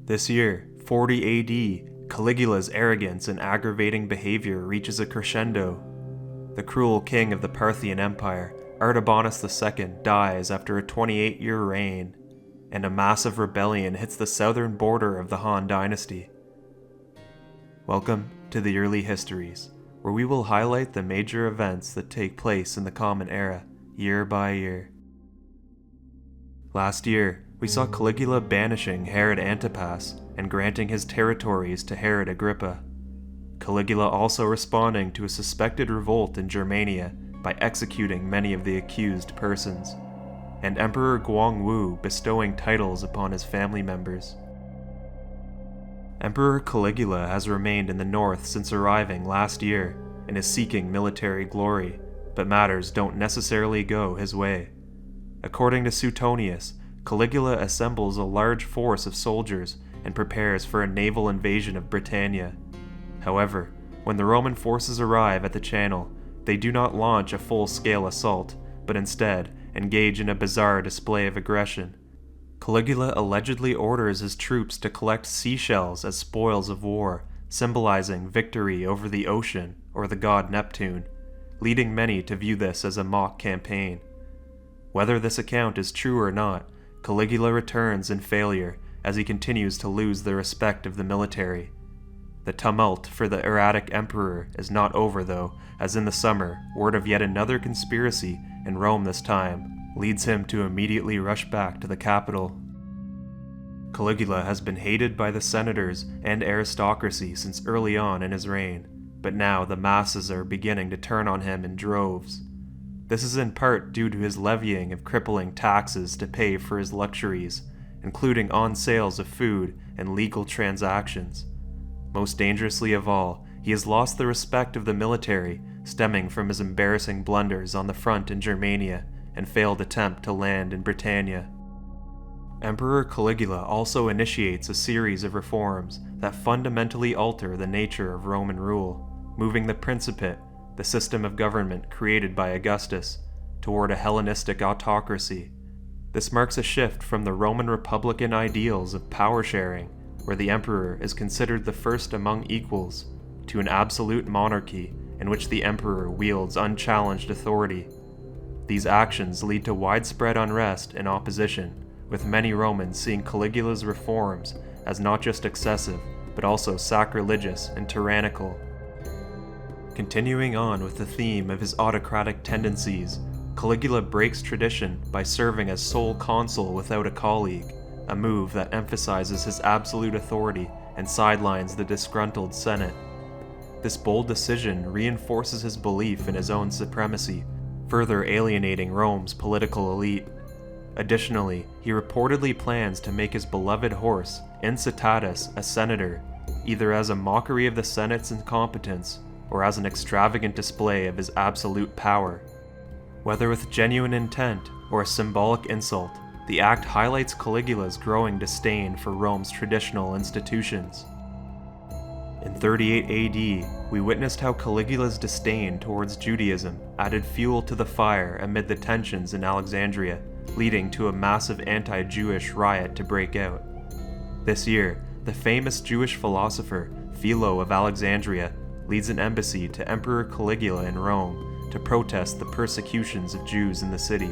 This year, 40 AD, Caligula's arrogance and aggravating behavior reaches a crescendo. The cruel king of the Parthian Empire, Artabanus II, dies after a 28-year reign, and a massive rebellion hits the southern border of the Han dynasty. Welcome to the Early Histories, where we will highlight the major events that take place in the Common Era, year by year. Last year, we saw Caligula banishing Herod Antipas and granting his territories to Herod Agrippa. Caligula also responding to a suspected revolt in Germania by executing many of the accused persons, and Emperor Guangwu bestowing titles upon his family members. Emperor Caligula has remained in the north since arriving last year and is seeking military glory, but matters don't necessarily go his way. According to Suetonius, Caligula assembles a large force of soldiers and prepares for a naval invasion of Britannia. However, when the Roman forces arrive at the Channel, they do not launch a full-scale assault, but instead engage in a bizarre display of aggression. Caligula allegedly orders his troops to collect seashells as spoils of war, symbolizing victory over the ocean or the god Neptune, leading many to view this as a mock campaign. Whether this account is true or not, Caligula returns in failure as he continues to lose the respect of the military. The tumult for the erratic emperor is not over though, as in the summer, word of yet another conspiracy in Rome this time leads him to immediately rush back to the capital. Caligula has been hated by the senators and aristocracy since early on in his reign, but now the masses are beginning to turn on him in droves. This is in part due to his levying of crippling taxes to pay for his luxuries, including on sales of food and legal transactions. Most dangerously of all, he has lost the respect of the military, stemming from his embarrassing blunders on the front in Germania and failed attempt to land in Britannia. Emperor Caligula also initiates a series of reforms that fundamentally alter the nature of Roman rule, moving the Principate, the system of government created by Augustus, toward a Hellenistic autocracy. This marks a shift from the Roman Republican ideals of power sharing, where the emperor is considered the first among equals, to an absolute monarchy in which the emperor wields unchallenged authority. These actions lead to widespread unrest and opposition, with many Romans seeing Caligula's reforms as not just excessive, but also sacrilegious and tyrannical. Continuing on with the theme of his autocratic tendencies, Caligula breaks tradition by serving as sole consul without a colleague, a move that emphasizes his absolute authority and sidelines the disgruntled Senate. This bold decision reinforces his belief in his own supremacy, further alienating Rome's political elite. Additionally, he reportedly plans to make his beloved horse, Incitatus, a senator, either as a mockery of the Senate's incompetence or as an extravagant display of his absolute power. Whether with genuine intent or a symbolic insult, the act highlights Caligula's growing disdain for Rome's traditional institutions. In 38 AD, we witnessed how Caligula's disdain towards Judaism added fuel to the fire amid the tensions in Alexandria, leading to a massive anti-Jewish riot to break out. This year, the famous Jewish philosopher Philo of Alexandria leads an embassy to Emperor Caligula in Rome to protest the persecutions of Jews in the city.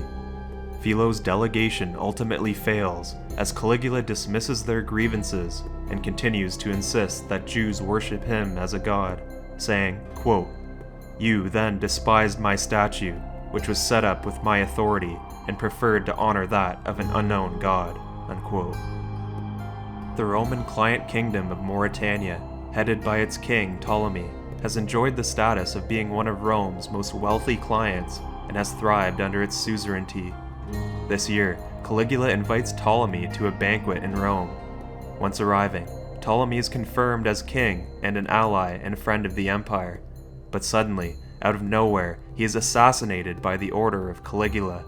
Philo's delegation ultimately fails as Caligula dismisses their grievances and continues to insist that Jews worship him as a god, saying, quote, "You then despised my statue, which was set up with my authority, and preferred to honor that of an unknown god," unquote. The Roman client kingdom of Mauritania, headed by its king Ptolemy, has enjoyed the status of being one of Rome's most wealthy clients and has thrived under its suzerainty. This year, Caligula invites Ptolemy to a banquet in Rome. Once arriving, Ptolemy is confirmed as king and an ally and friend of the empire, but suddenly, out of nowhere, he is assassinated by the order of Caligula.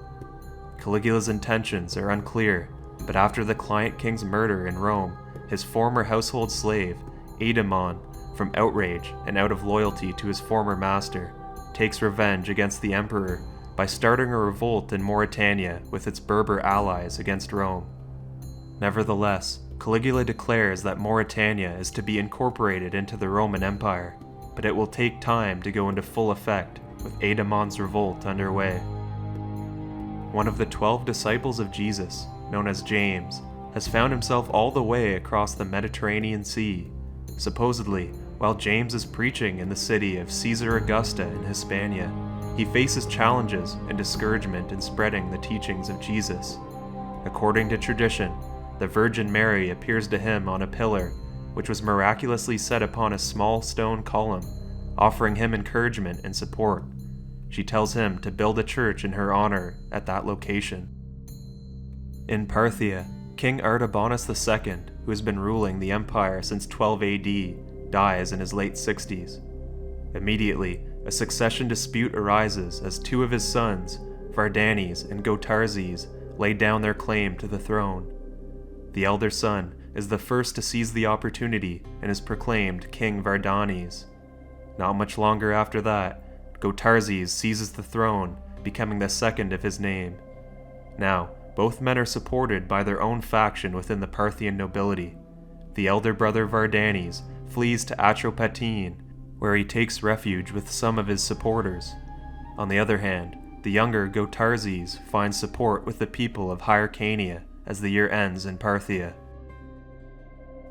Caligula's intentions are unclear, but after the client king's murder in Rome, his former household slave, Adrian, from outrage and out of loyalty to his former master, takes revenge against the emperor by starting a revolt in Mauritania with its Berber allies against Rome. Nevertheless, Caligula declares that Mauritania is to be incorporated into the Roman Empire, but it will take time to go into full effect with Aedemon's revolt underway. One of the 12 disciples of Jesus, known as James, has found himself all the way across the Mediterranean Sea. Supposedly, while James is preaching in the city of Caesar Augusta in Hispania, he faces challenges and discouragement in spreading the teachings of Jesus. According to tradition, the Virgin Mary appears to him on a pillar, which was miraculously set upon a small stone column, offering him encouragement and support. She tells him to build a church in her honor at that location. In Parthia, King Artabanus II, who has been ruling the empire since 12 AD, dies in his late 60s. Immediately, a succession dispute arises as two of his sons, Vardanes and Gotarzes, lay down their claim to the throne. The elder son is the first to seize the opportunity and is proclaimed King Vardanes. Not much longer after that, Gotarzes seizes the throne, becoming the second of his name. Now, both men are supported by their own faction within the Parthian nobility. The elder brother Vardanes flees to Atropatene, where he takes refuge with some of his supporters. On the other hand, the younger Gotarzes finds support with the people of Hyrcania as the year ends in Parthia.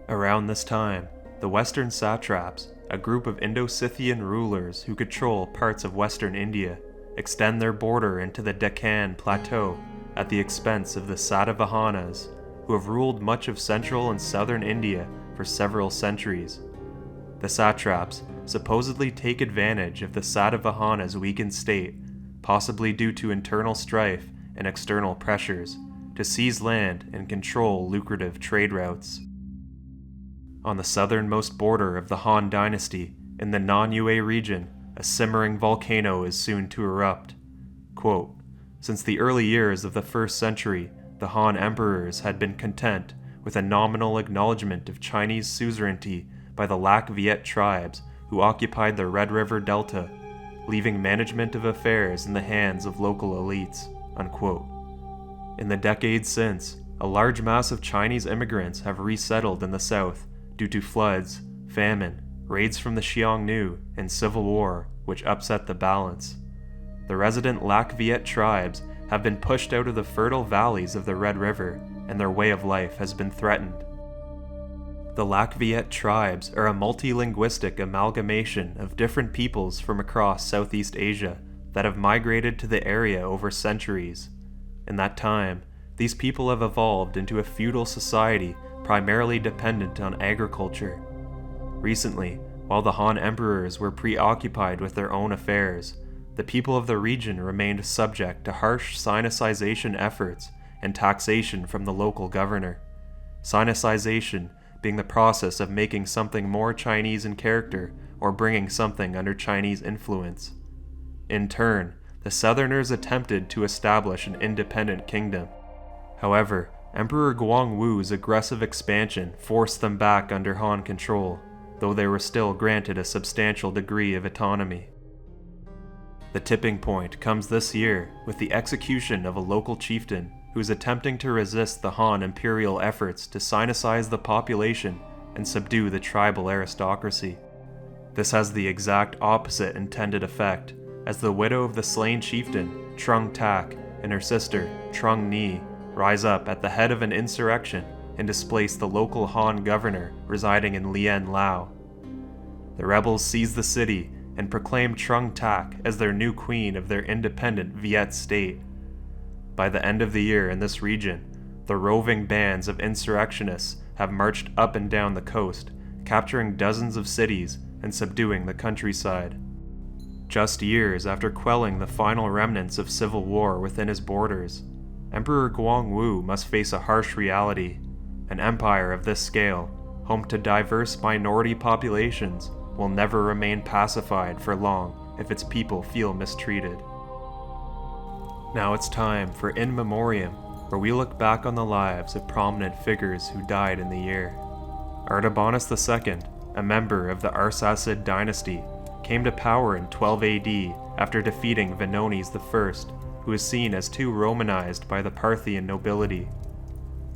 Around this time, the Western satraps, a group of Indo-Scythian rulers who control parts of Western India, extend their border into the Deccan Plateau at the expense of the Satavahanas, who have ruled much of central and southern India for several centuries. The satraps supposedly take advantage of the Satavahanas' weakened state, possibly due to internal strife and external pressures, to seize land and control lucrative trade routes. On the southernmost border of the Han dynasty, in the Nan-Yue region, a simmering volcano is soon to erupt. Quote, "Since the early years of the 1st century, the Han emperors had been content with a nominal acknowledgement of Chinese suzerainty by the Lac Viet tribes who occupied the Red River Delta, leaving management of affairs in the hands of local elites." Unquote. In the decades since, a large mass of Chinese immigrants have resettled in the south due to floods, famine, raids from the Xiongnu, and civil war, which upset the balance. The resident Lac Viet tribes have been pushed out of the fertile valleys of the Red River, and their way of life has been threatened. The Lac Viet tribes are a multilinguistic amalgamation of different peoples from across Southeast Asia that have migrated to the area over centuries. In that time, these people have evolved into a feudal society primarily dependent on agriculture. Recently, while the Han emperors were preoccupied with their own affairs, the people of the region remained subject to harsh Sinicization efforts and taxation from the local governor. Sinicization being the process of making something more Chinese in character or bringing something under Chinese influence. In turn, the Southerners attempted to establish an independent kingdom. However, Emperor Guangwu's aggressive expansion forced them back under Han control, though they were still granted a substantial degree of autonomy. The tipping point comes this year with the execution of a local chieftain who is attempting to resist the Han imperial efforts to Sinicize the population and subdue the tribal aristocracy. This has the exact opposite intended effect, as the widow of the slain chieftain, Trung Tak, and her sister, Trung Ni, rise up at the head of an insurrection and displace the local Han governor residing in Lien Lao. The rebels seize the city and proclaim Trung Tak as their new queen of their independent Viet state. By the end of the year in this region, the roving bands of insurrectionists have marched up and down the coast, capturing dozens of cities and subduing the countryside. Just years after quelling the final remnants of civil war within his borders, Emperor Guangwu must face a harsh reality. An empire of this scale, home to diverse minority populations, will never remain pacified for long if its people feel mistreated. Now it's time for In Memoriam, where we look back on the lives of prominent figures who died in the year. Artabanus II, a member of the Arsacid dynasty, came to power in 12 AD after defeating Vonones I, who is seen as too Romanized by the Parthian nobility.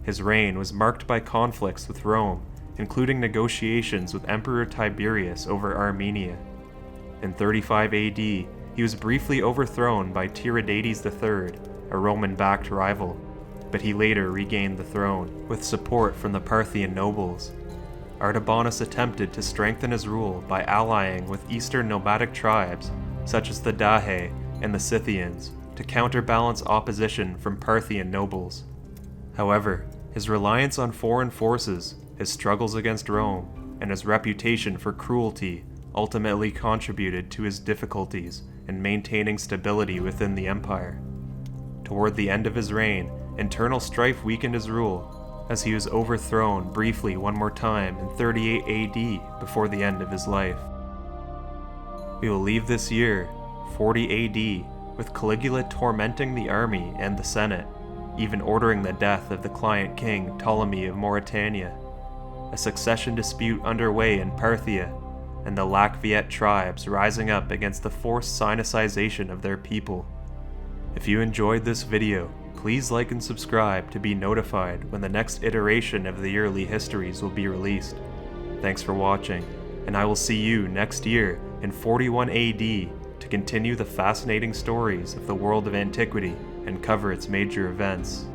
His reign was marked by conflicts with Rome, including negotiations with Emperor Tiberius over Armenia. In 35 AD, he was briefly overthrown by Tiridates III, a Roman-backed rival, but he later regained the throne, with support from the Parthian nobles. Artabanus attempted to strengthen his rule by allying with eastern nomadic tribes, such as the Dahe and the Scythians, to counterbalance opposition from Parthian nobles. However, his reliance on foreign forces, his struggles against Rome, and his reputation for cruelty ultimately contributed to his difficulties in maintaining stability within the empire. Toward the end of his reign, internal strife weakened his rule, as he was overthrown briefly one more time in 38 AD before the end of his life. We will leave this year, 40 AD, with Caligula tormenting the army and the Senate, even ordering the death of the client king Ptolemy of Mauritania, a succession dispute underway in Parthia, and the Lakviet tribes rising up against the forced Sinicization of their people. If you enjoyed this video, please like and subscribe to be notified when the next iteration of the yearly histories will be released. Thanks for watching, and I will see you next year in 41 AD to continue the fascinating stories of the world of antiquity and cover its major events.